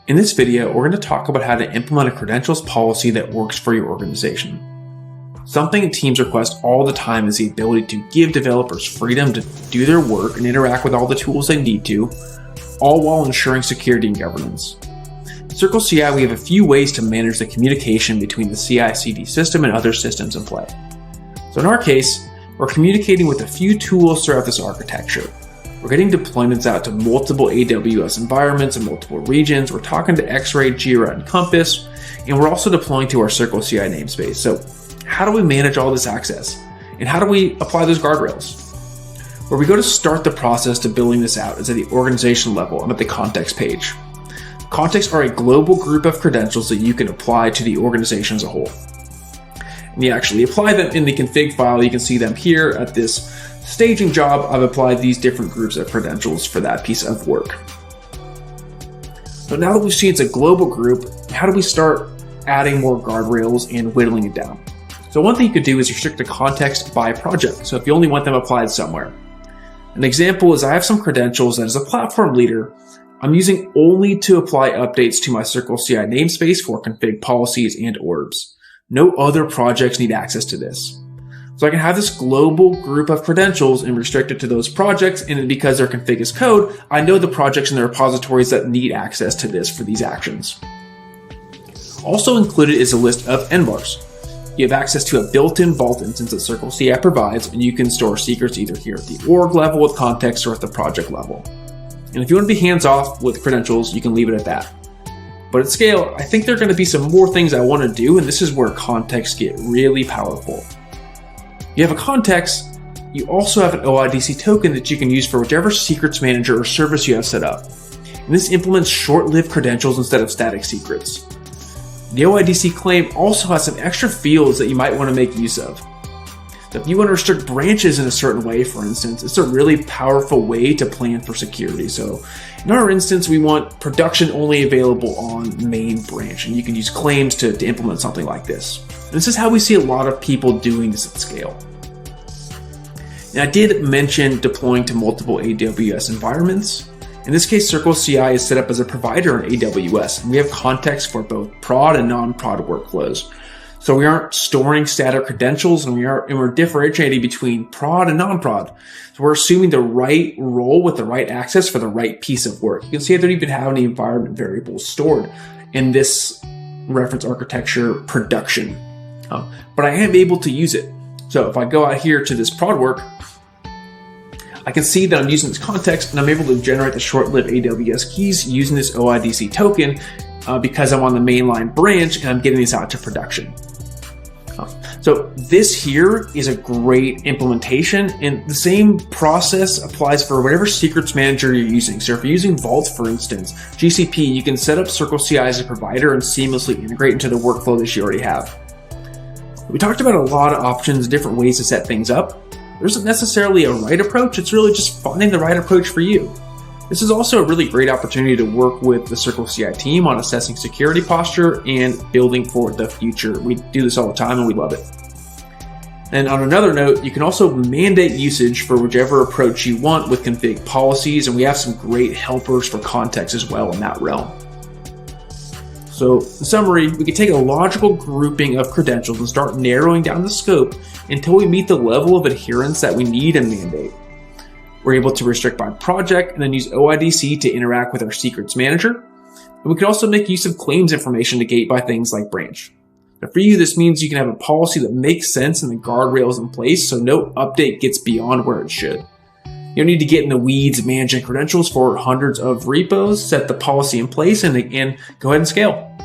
In this video, we're going to talk about how to implement a credentials policy that works for your organization. Something teams request all the time is the ability to give developers freedom to do their work and interact with all the tools they need to, all while ensuring security and governance. At CircleCI, we have a few ways to manage the communication between the CI/CD system and other systems in play. So in our case, we're communicating with a few tools throughout this architecture. We're getting deployments out to multiple AWS environments in multiple regions. We're talking to X-Ray, Jira, and Compass, and we're also deploying to our CircleCI namespace. So how do we manage all this access? And how do we apply those guardrails? Where we go to start the process to building this out is at the organization level and at the context page. Contexts are a global group of credentials that you can apply to the organization as a whole. And you actually apply them in the config file. You can see them here at this staging job. I've applied these different groups of credentials for that piece of work. So now that we've seen it's a global group, how do we start adding more guardrails and whittling it down? So one thing you could do is restrict the context by project. So if you only want them applied somewhere. An example is I have some credentials that as a platform leader, I'm using only to apply updates to my CircleCI namespace for config policies and orbs. No other projects need access to this. So I can have this global group of credentials and restrict it to those projects, and because their config is code, I know the projects and the repositories that need access to this for these actions. Also included is a list of nvars. You have access to a built-in vault instance that CircleCI provides, and you can store secrets either here at the org level with context or at the project level. And if you want to be hands-off with credentials, you can leave it at that. But at scale, I think there are going to be some more things I want to do, and this is where contexts get really powerful. You have a context, you also have an ODIC token that you can use for whichever secrets manager or service you have set up. And this implements short-lived credentials instead of static secrets. The ODIC claim also has some extra fields that you might want to make use of. So if you want to restrict branches in a certain way, for instance, it's a really powerful way to plan for security. So in our instance, we want production only available on main branch, and you can use claims to implement something like this. And this is how we see a lot of people doing this at scale. And I did mention deploying to multiple AWS environments. In this case, CircleCI is set up as a provider in AWS, and we have context for both prod and non-prod workflows. So we aren't storing static credentials, and we're differentiating between prod and non-prod. So we're assuming the right role with the right access for the right piece of work. You can see I don't even have any environment variables stored in this reference architecture production. But I am able to use it. So if I go out here to this prod work, I can see that I'm using this context, and I'm able to generate the short-lived AWS keys using this ODIC token because I'm on the mainline branch and I'm getting this out to production. So this here is a great implementation, and the same process applies for whatever secrets manager you're using. So if you're using Vault, for instance, GCP, you can set up CircleCI as a provider and seamlessly integrate into the workflow that you already have. We talked about a lot of options, different ways to set things up. There isn't necessarily a right approach, it's really just finding the right approach for you. This is also a really great opportunity to work with the CircleCI team on assessing security posture and building for the future. We do this all the time and we love it. And on another note, you can also mandate usage for whichever approach you want with config policies, and we have some great helpers for context as well in that realm. So in summary, we can take a logical grouping of credentials and start narrowing down the scope until we meet the level of adherence that we need and mandate. We're able to restrict by project and then use ODIC to interact with our secrets manager. And we can also make use of claims information to gate by things like branch. Now for you, this means you can have a policy that makes sense and the guardrails in place so no update gets beyond where it should. You don't need to get in the weeds managing credentials for hundreds of repos, set the policy in place, and go ahead and scale.